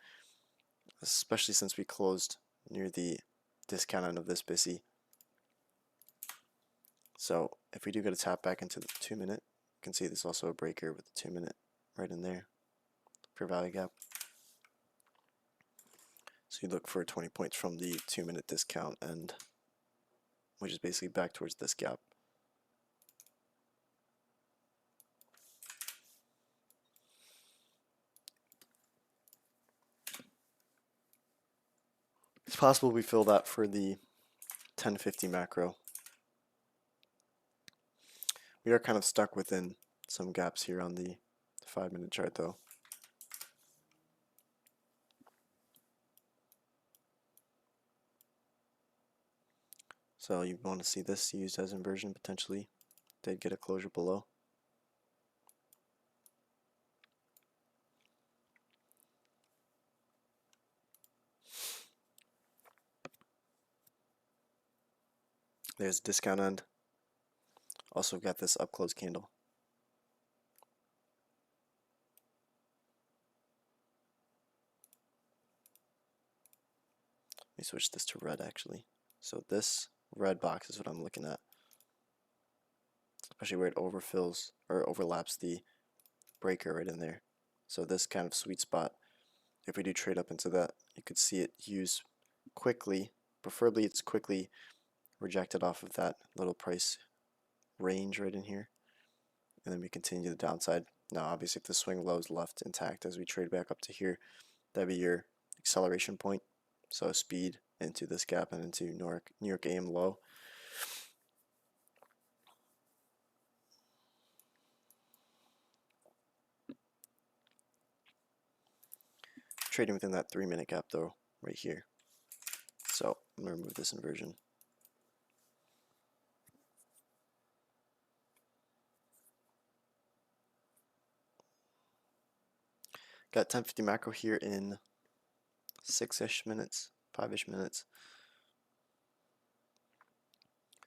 especially since we closed near the discount end of this bisi. So if we do get a tap back into the 2 minute, you can see there's also a breaker with the 2 minute right in there for value gap. So you look for 20 points from the 2 minute discount end, which is basically back towards this gap. It's possible we fill that for the 1050 macro. We are kind of stuck within some gaps here on the 5 minute chart though. So you want to see this used as inversion potentially. Did get a closure below. There's discount end. Also got this up close candle. Let me switch this to red actually. So this red box is what I'm looking at. Especially where it overfills or overlaps the breaker right in there. So this kind of sweet spot, if we do trade up into that, you could see it use quickly. Preferably it's quickly rejected off of that little price range right in here. And then we continue the downside. Now obviously if the swing low is left intact as we trade back up to here, that'd be your acceleration point. So speed into this gap and into New York AM low. Trading within that 3 minute gap though, right here. So I'm going to remove this inversion. Got 1050 macro here in 6-ish minutes, 5-ish minutes.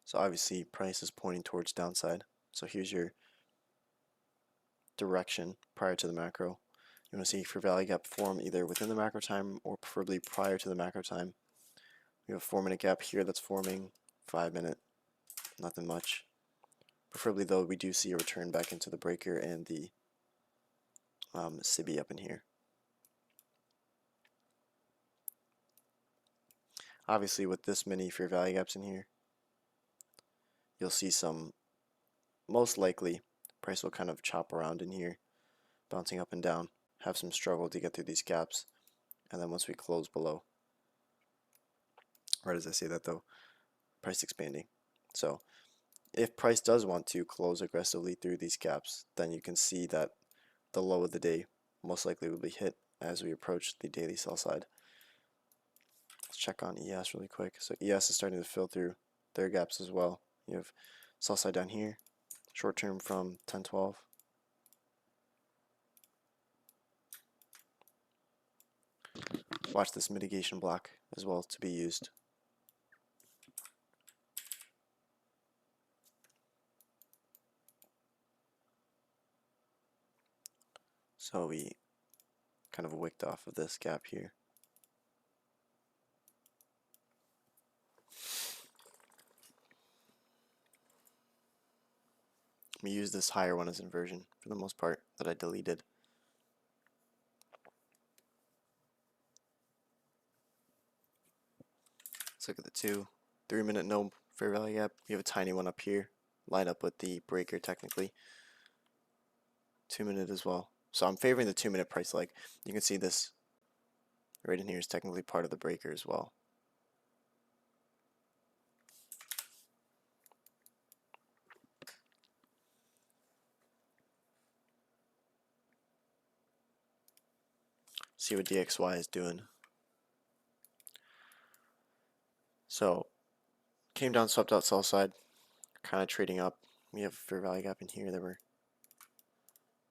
So obviously price is pointing towards downside. So here's your direction prior to the macro. You want to see fair value gap form either within the macro time or preferably prior to the macro time. We have a 4-minute gap here that's forming, 5-minute, nothing much. Preferably though, we do see a return back into the breaker and the sibi up in here. Obviously with this many fair value gaps in here, you'll see some, most likely, price will kind of chop around in here, bouncing up and down, have some struggle to get through these gaps, and then once we close below, right as I say that though, price expanding. So if price does want to close aggressively through these gaps, then you can see that the low of the day most likely will be hit as we approach the daily sell side. Let's check on ES really quick. So ES is starting to fill through their gaps as well. You have sell side down here, short term from 10-12. Watch this mitigation block as well to be used. So we kind of wicked off of this gap here. We use this higher one as inversion for the most part that I deleted. Let's look at the 2. 3-minute no fair value gap. We have a tiny one up here, line up with the breaker technically. 2-minute as well. So I'm favoring the 2-minute price leg. You can see this right in here is technically part of the breaker as well. See what DXY is doing. So came down, swept out sell side, kind of trading up. We have a fair value gap in here that we're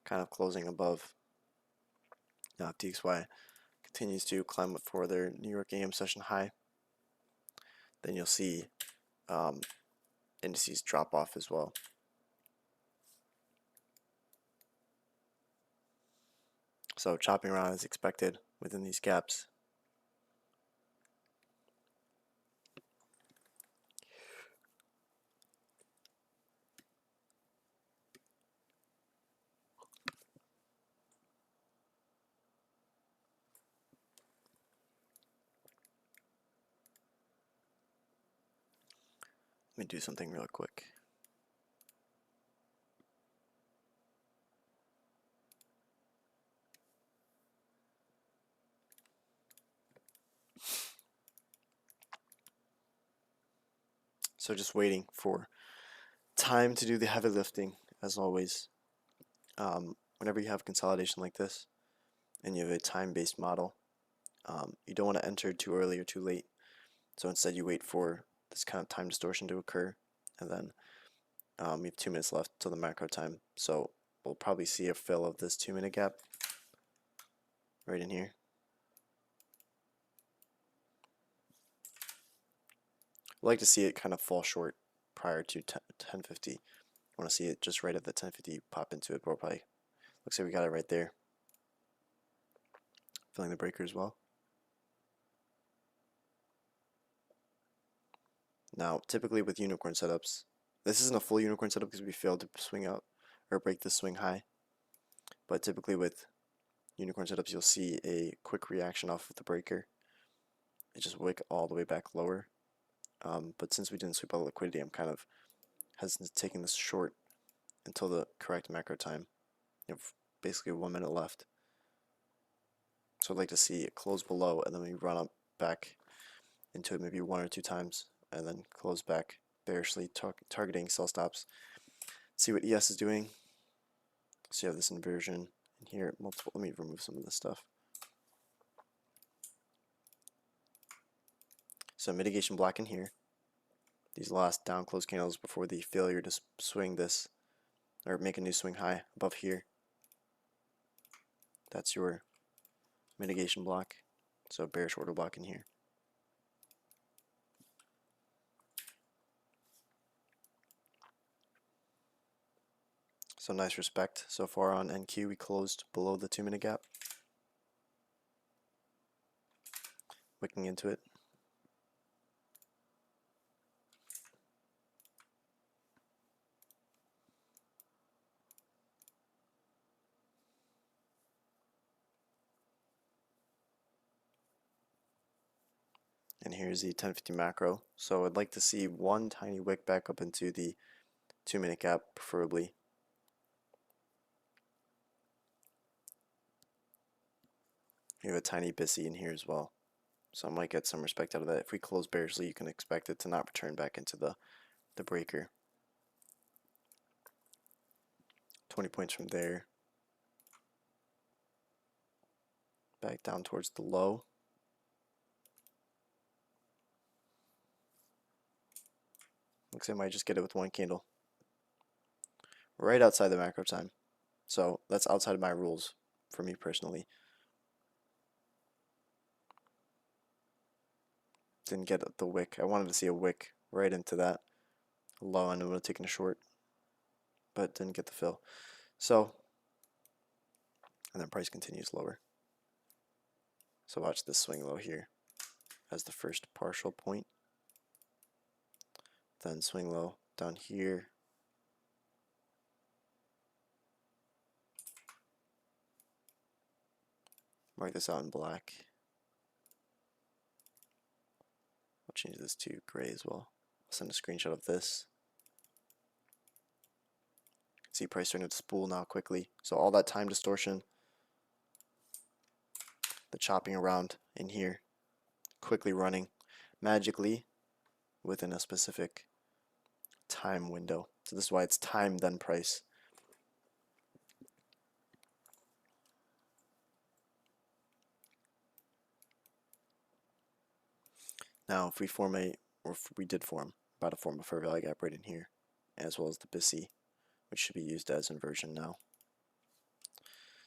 kind of closing above. Now if DXY continues to climb up for their New York AM session high, then you'll see indices drop off as well. So chopping around is expected within these gaps. Let me do something real quick. So just waiting for time to do the heavy lifting, as always. Whenever you have consolidation like this, and you have a time-based model, you don't want to enter too early or too late. So instead you wait for this kind of time distortion to occur, and then you have 2 minutes left till the macro time. So we'll probably see a fill of this 2-minute gap right in here. I like to see it kind of fall short prior to 10:50. I want to see it just right at the 10:50 pop into it, but we'll probably, looks like we got it right there. Filling the breaker as well. Now, typically with unicorn setups, this isn't a full unicorn setup because we failed to swing out or break the swing high. But typically with unicorn setups, you'll see a quick reaction off of the breaker. It just wick all the way back lower. But since we didn't sweep out liquidity, I'm kind of hesitant to taking this short until the correct macro time. You have basically 1 minute left. So I'd like to see it close below and then we run up back into it maybe 1 or 2 times and then close back bearishly, targeting sell stops. See what ES is doing. So you have this inversion in here. Multiple. Let me remove some of this stuff. So mitigation block in here. These last down close candles before the failure to swing this or make a new swing high above here. That's your mitigation block. So bearish order block in here. So nice respect so far on NQ. We closed below the 2-minute gap. Wicking into it. And here's the 1050 macro. So I'd like to see one tiny wick back up into the 2-minute gap, preferably. We have a tiny bisi in here as well. So I might get some respect out of that. If we close bearishly, you can expect it to not return back into the breaker. 20 points from there. Back down towards the low. Looks like I might just get it with one candle. Right outside the macro time. So that's outside of my rules for me personally. Didn't get the wick. I wanted to see a wick right into that low, and it would have taken a short, but didn't get the fill. So, and then price continues lower. So watch this swing low here as the first partial point. Then swing low down here. Mark this out in black. I'll change this to gray as well. I'll send a screenshot of this. See price starting to spool now quickly. So all that time distortion, the chopping around in here, quickly running magically within a specific time window. So this is why it's time then price. Now if we form or if we did form, about to form a fair value gap right in here, as well as the bisi, which should be used as inversion now.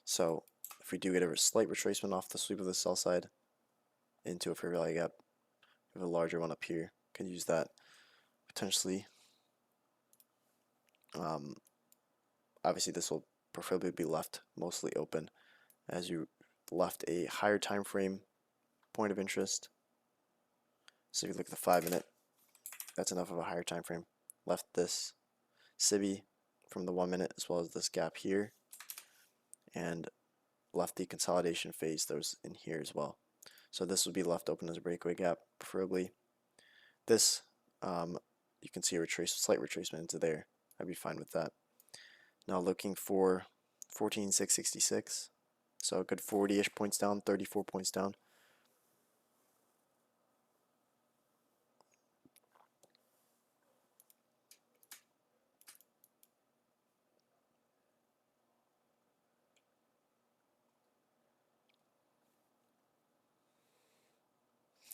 So if we do get a slight retracement off the sweep of the sell side into a fair value gap, we have a larger one up here. Could use that potentially. Obviously this will preferably be left mostly open as you left a higher time frame point of interest. So if you look at the 5-minute, that's enough of a higher time frame. Left this sibi from the 1-minute as well as this gap here, and left the consolidation phase that was in here as well. So this would be left open as a breakaway gap, preferably. This, you can see a slight retracement into there. I'd be fine with that. Now looking for 14,666, so a good 40-ish points down, 34 points down.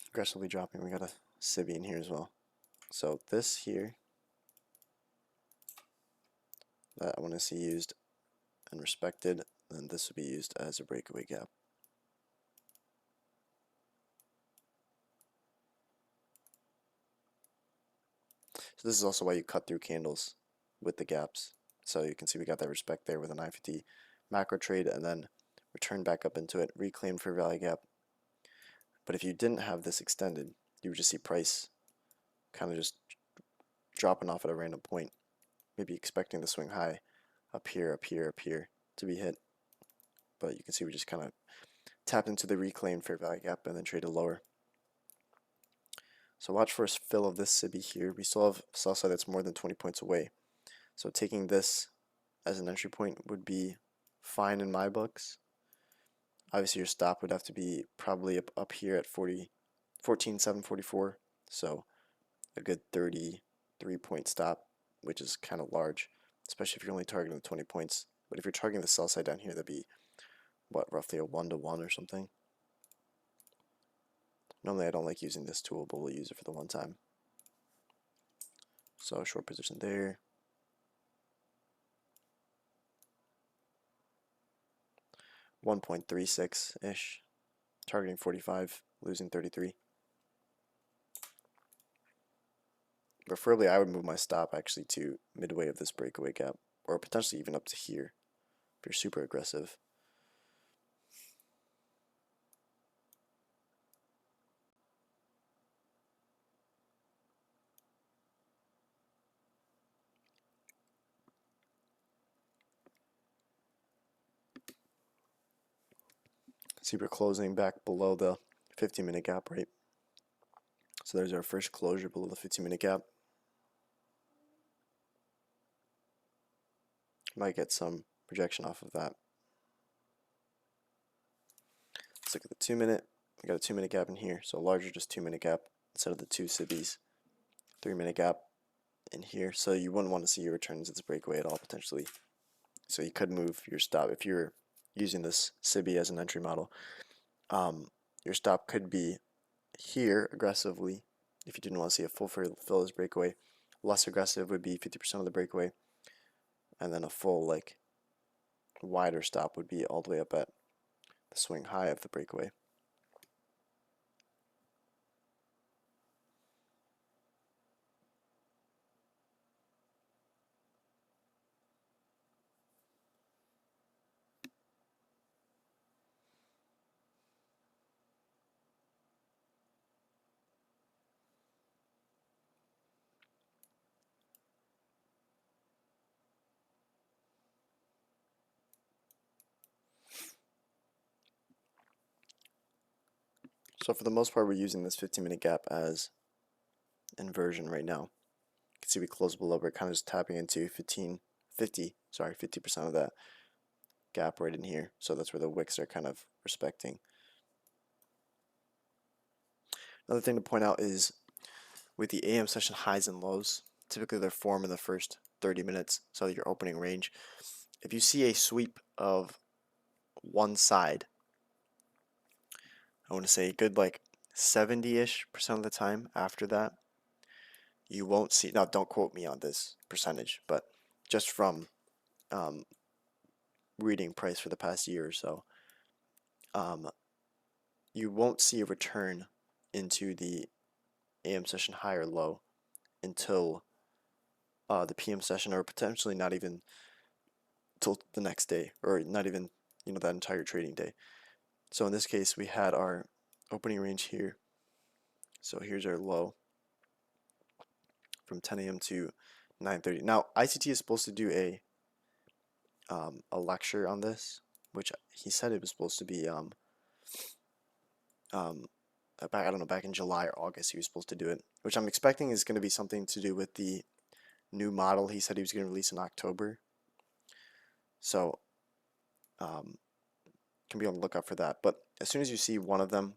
Aggressively dropping, we got a sibi in here as well. So this here, that I want to see used and respected, and this would be used as a breakaway gap. So this is also why you cut through candles with the gaps. So you can see we got that respect there with an I-50 macro trade, and then return back up into it, reclaim fair value gap. But if you didn't have this extended, you would just see price kind of just dropping off at a random point, maybe expecting the swing high up here, up here, up here to be hit. But you can see we just kind of tapped into the reclaimed fair value gap and then traded lower. So watch for a fill of this sibi here. We still have sell side that's more than 20 points away. So taking this as an entry point would be fine in my books. Obviously your stop would have to be probably up here at 14,744. So a good 33 point stop, which is kind of large, especially if you're only targeting the 20 points. But if you're targeting the sell side down here, that'd be what, roughly a 1-to-1 or something. Normally I don't like using this tool, but we'll use it for the one time. So short position there. $1.36-ish, targeting 45, losing 33. Preferably I would move my stop actually to midway of this breakaway gap, or potentially even up to here if you're super aggressive. See, we're closing back below the 15-minute gap, right? So there's our first closure below the 15-minute gap. Might get some projection off of that. Let's look at the 2-minute. We got a 2-minute gap in here, so a larger just 2-minute gap instead of the 2 sibis. 3-minute gap in here, so you wouldn't want to see your returns as breakaway at all potentially. So you could move your stop if you're using this sibi as an entry model. Your stop could be here aggressively if you didn't want to see a full fill as breakaway. Less aggressive would be 50% of the breakaway, and then a full like wider stop would be all the way up at the swing high of the breakaway. So for the most part, we're using this 15-minute gap as inversion right now. You can see we close below, we're kind of just tapping into 50% of that gap right in here. So that's where the wicks are kind of respecting. Another thing to point out is with the AM session highs and lows, typically they're formed in the first 30 minutes, so your opening range. If you see a sweep of one side, I want to say a good like 70-ish% of the time after that, you won't see, now don't quote me on this percentage, but just from reading price for the past year or so, you won't see a return into the AM session high or low until the PM session, or potentially not even till the next day, or not even that entire trading day. So in this case, we had our opening range here. So here's our low from 10 a.m. to 9:30. Now ICT is supposed to do a lecture on this, which he said it was supposed to be I don't know, back in July or August he was supposed to do it, which I'm expecting is going to be something to do with the new model he said he was going to release in October. So can be on the lookout for that. But as soon as you see one of them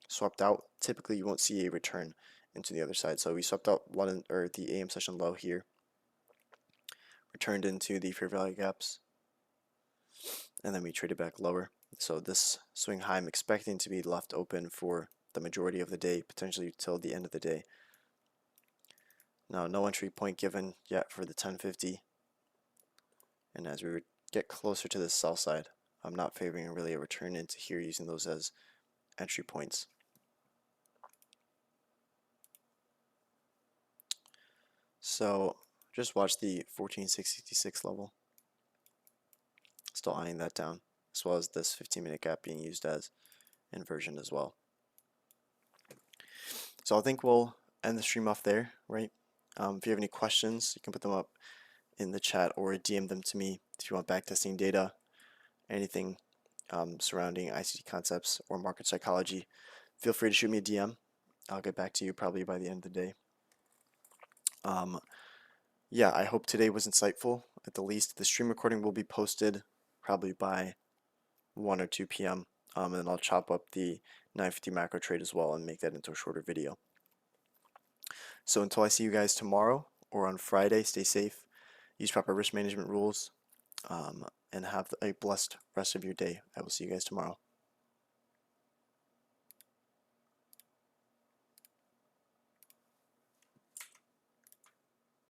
swept out, typically you won't see a return into the other side. So we swept out the AM session low here, returned into the fair value gaps, and then we traded back lower. So this swing high I'm expecting to be left open for the majority of the day, potentially till the end of the day. Now, no entry point given yet for the 1050. And as we get closer to the sell side, I'm not favoring really a return into here using those as entry points. So just watch the 1466 level. Still eyeing that down, as well as this 15-minute gap being used as inversion as well. So I think we'll end the stream off there, right? If you have any questions, you can put them up in the chat or DM them to me if you want backtesting data, anything surrounding ICT concepts or market psychology. Feel free to shoot me a DM. I'll get back to you probably by the end of the day. Yeah, I hope today was insightful. At the least, the stream recording will be posted probably by 1 or 2 p.m. And then I'll chop up the 950 macro trade as well and make that into a shorter video. So until I see you guys tomorrow or on Friday, stay safe, use proper risk management rules, and have a blessed rest of your day. I will see you guys tomorrow.